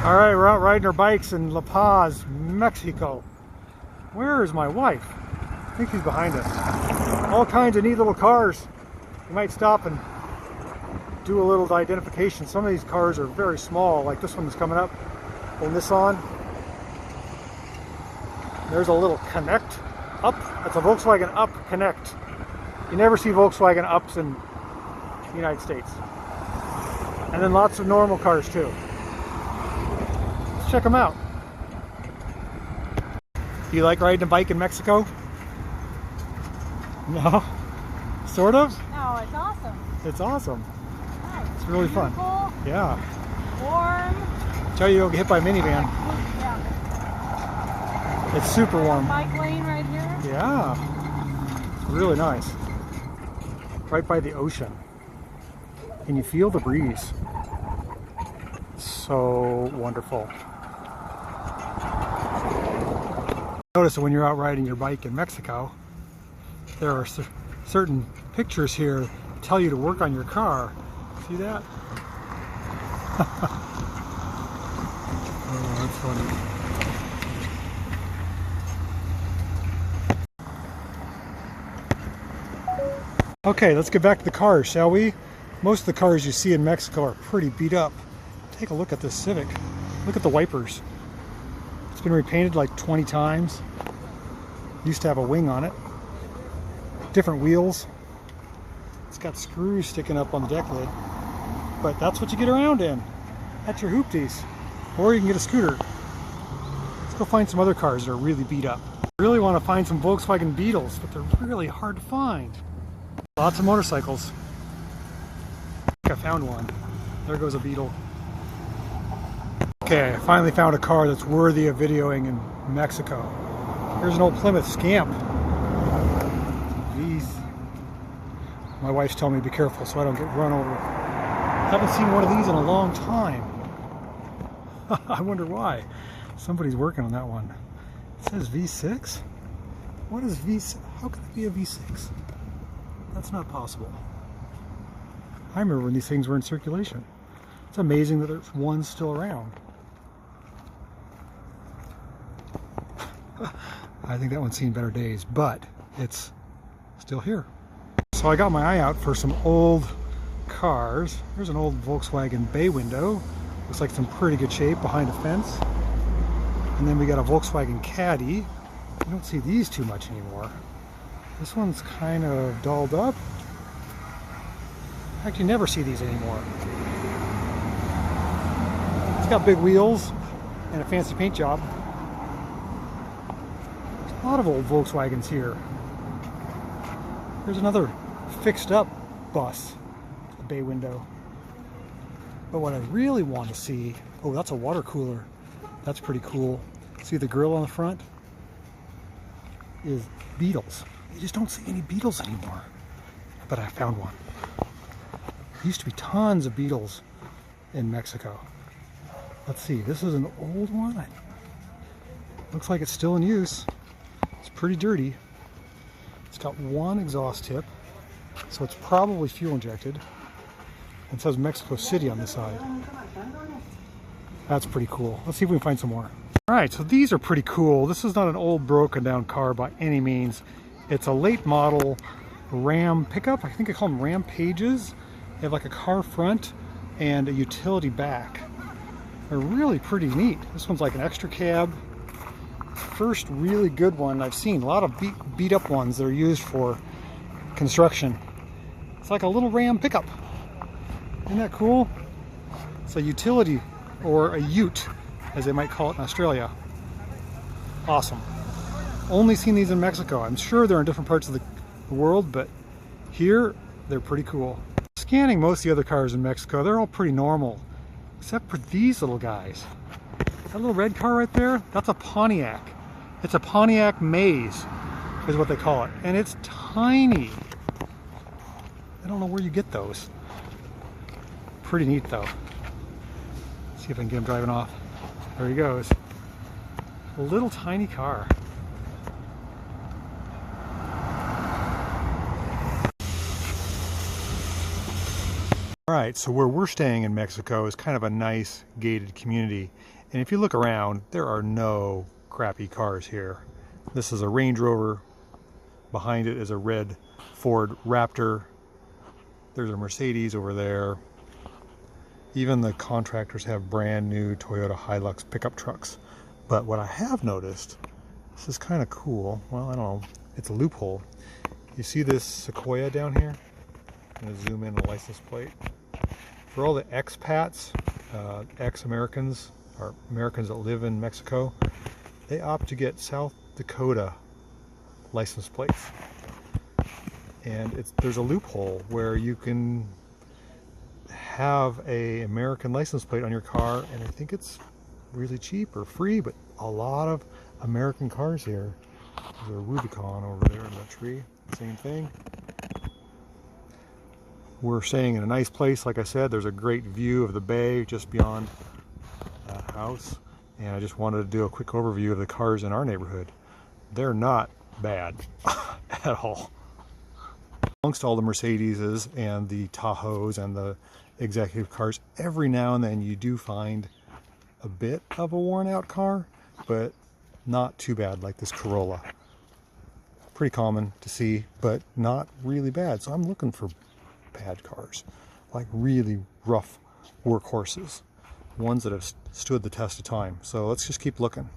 All right, we're out riding our bikes in La Paz, Mexico. Where is my wife? I think she's behind us. All kinds of neat little cars. You might stop and do a little identification. Some of these cars are very small, like this one that's coming up, a Nissan. There's a little Connect Up. That's a Volkswagen Up Connect. You never see Volkswagen Ups in the United States. And then lots of normal cars too. Let's check them out. Do you like riding a bike in Mexico? No? Sort of? No, it's awesome. It's awesome. Nice. It's really fun. Yeah. Warm. Tell you, you'll get hit by a minivan. Yeah. It's super warm. Bike lane right here. Yeah. It's really nice. Right by the ocean. And you feel the breeze. So wonderful. Notice that when you're out riding your bike in Mexico, there are certain pictures here that tell you to work on your car. See that? Oh, that's funny. Okay, let's get back to the cars, shall we? Most of the cars you see in Mexico are pretty beat up. Take a look at this Civic. Look at the wipers. It's been repainted like 20 times. Used to have a wing on it. Different wheels. It's got screws sticking up on the deck lid. But that's what you get around in. That's your hoopties. Or you can get a scooter. Let's go find some other cars that are really beat up. I really want to find some Volkswagen Beetles, but they're really hard to find. Lots of motorcycles. I think I found one. There goes a Beetle. Okay, I finally found a car that's worthy of videoing in Mexico. Here's an old Plymouth Scamp. Jeez. My wife's telling me to be careful so I don't get run over. Haven't seen one of these in a long time. I wonder why. Somebody's working on that one. It says V6? What is V6? How could it be a V6? That's not possible. I remember when these things were in circulation. It's amazing that there's one still around. I think that one's seen better days, but it's still here. So I got my eye out for some old cars. There's an old Volkswagen bay window. Looks like it's in pretty good shape behind a fence. And then we got a Volkswagen Caddy. You don't see these too much anymore. This one's kind of dulled up. I actually never see these anymore. It's got big wheels and a fancy paint job. There's a lot of old Volkswagens here. There's another fixed up bus, a bay window. But what I really want to see, oh, that's a water cooler. That's pretty cool. See the grill on the front? Is Beetles. You just don't see any Beetles anymore. But I found one. There used to be tons of Beetles in Mexico. Let's see, this is an old one. Looks like it's still in use. It's pretty dirty. It's got one exhaust tip, so it's probably fuel injected. And it says Mexico City on the side. That's pretty cool. Let's see if we can find some more. All right, so these are pretty cool. This is not an old broken down car by any means. It's a late model Ram pickup. I think they call them Ram Pages. They have like a car front and a utility back. They're really pretty neat. This one's like an extra cab. First really good one I've seen. A lot of beat up ones that are used for construction. It's like a little Ram pickup. Isn't that cool? It's a utility, or a ute, as they might call it in Australia. Awesome. Only seen these in Mexico. I'm sure they're in different parts of the world, but here they're pretty cool. Scanning most of the other cars in Mexico, they're all pretty normal, except for these little guys. That little red car right there, that's a Pontiac. It's a Pontiac Maze, is what they call it. And it's tiny. I don't know where you get those. Pretty neat though. See if I can get him driving off. There he goes. A little tiny car. All right. Alright, so where we're staying in Mexico is kind of a nice gated community. And if you look around, there are no crappy cars here. This is a Range Rover. Behind it is a red Ford Raptor. There's a Mercedes over there. Even the contractors have brand new Toyota Hilux pickup trucks. But what I have noticed, this is kind of cool. Well, I don't know. It's a loophole. You see this Sequoia down here? I'm going to zoom in on the license plate. For all the expats, ex-Americans, or Americans that live in Mexico, they opt to get South Dakota license plates. And there's a loophole where you can have a American license plate on your car, and I think it's really cheap or free, but a lot of American cars here. There's a Rubicon over there in that tree. Same thing. We're staying in a nice place, like I said. There's a great view of the bay just beyond that house. And I just wanted to do a quick overview of the cars in our neighborhood. They're not bad at all. Amongst all the Mercedeses and the Tahoes and the executive cars, every now and then you do find a bit of a worn out car, but not too bad, like this Corolla. Pretty common to see, but not really bad. So I'm looking for bad cars, like really rough workhorses, ones that have stood the test of time. So let's just keep looking.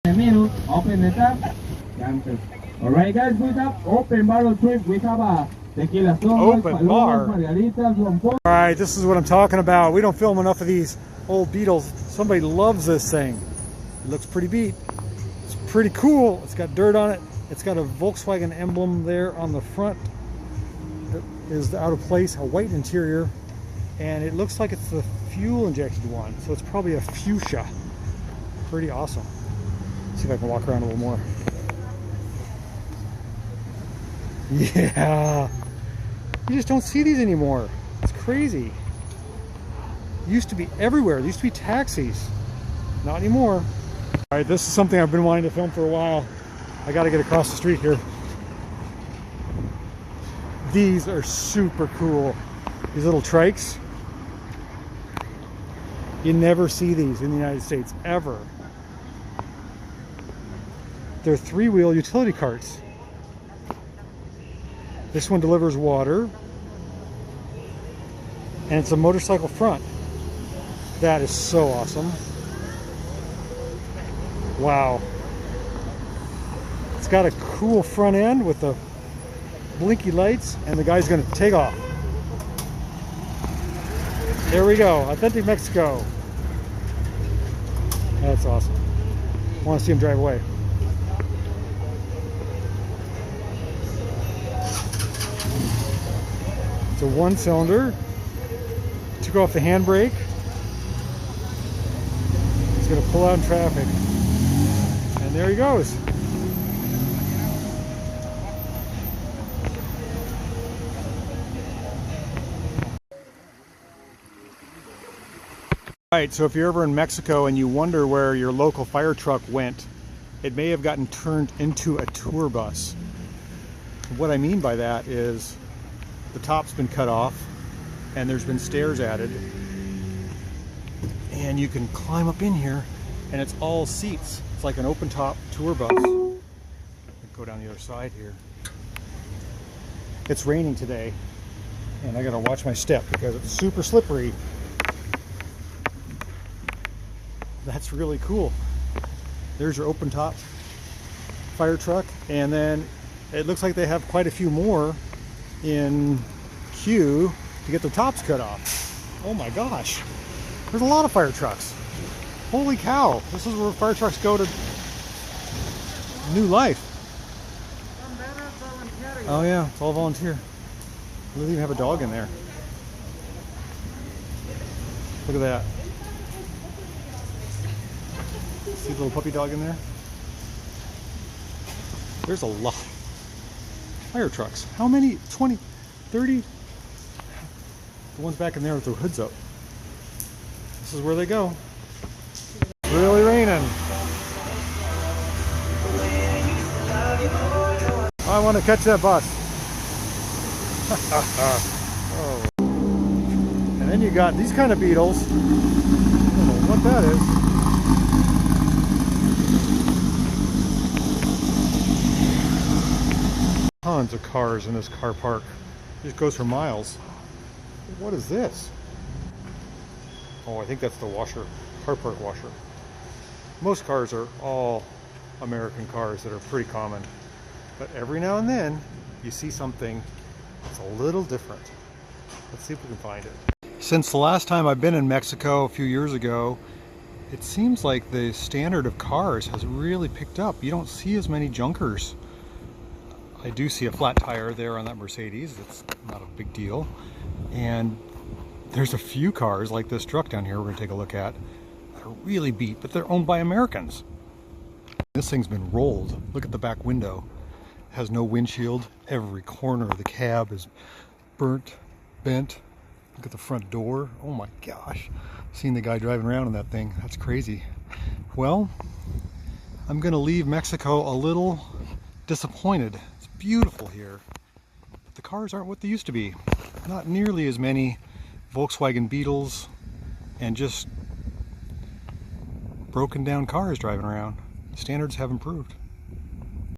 Open the top. Alright guys, we have open bar trip. We have a tequila open bar. Alright, this is what I'm talking about. We don't film enough of these old Beetles. Somebody loves this thing. It looks pretty beat. It's pretty cool. It's got dirt on it. It's got a Volkswagen emblem there on the front that is out of place, a white interior, and it looks like it's the fuel injected one, so it's probably a fuchsia. Pretty awesome. Let's see if I can walk around a little more. Yeah, you just don't see these anymore. It's crazy. Used to be everywhere. There used to be taxis. Not anymore. All right, this is something I've been wanting to film for a while. I got to get across the street here. These are super cool. These little trikes. You never see these in the United States, ever. They're three-wheel utility carts. This one delivers water. And it's a motorcycle front. That is so awesome. Wow. It's got a cool front end with the blinky lights, and the guy's going to take off. There we go. Authentic Mexico. That's awesome. I want to see him drive away. It's a one-cylinder. Took off the handbrake. He's going to pull out in traffic. And there he goes. Alright, so if you're ever in Mexico and you wonder where your local fire truck went, it may have gotten turned into a tour bus. What I mean by that is the top's been cut off and there's been stairs added, and you can climb up in here and it's all seats. It's like an open top tour bus. Go down the other side here. It's raining today and I gotta watch my step because it's super slippery. That's really cool. There's your open top fire truck, and then it looks like they have quite a few more in queue to get their tops cut off. Oh my gosh, there's a lot of fire trucks. Holy cow, this is where fire trucks go to new life. Oh yeah, it's all volunteer. They even have a dog in there. Look at that. See the little puppy dog in there? There's a lot of fire trucks. How many? 20, 30? The ones back in there with their hoods up. This is where they go. It's really raining. I want to catch that bus. Oh. And Then you got these kind of beetles. I don't know what that is. Tons of cars in this car park. It just goes for miles. What is this? Oh, I think that's the washer, car park washer. Most cars are all American cars that are pretty common. But every now and then, you see something that's a little different. Let's see if we can find it. Since the last time I've been in Mexico a few years ago, it seems like the standard of cars has really picked up. You don't see as many junkers. I do see a flat tire there on that Mercedes. It's not a big deal. And there's a few cars like this truck down here we're going to take a look at that are really beat, but they're owned by Americans. This thing's been rolled. Look at the back window. It has no windshield. Every corner of the cab is burnt, bent. Look at the front door. Oh my gosh. Seeing the guy driving around in that thing. That's crazy. Well, I'm going to leave Mexico a little disappointed. It's beautiful here, but the cars aren't what they used to be. Not nearly as many Volkswagen Beetles and just broken down cars driving around. Standards have improved.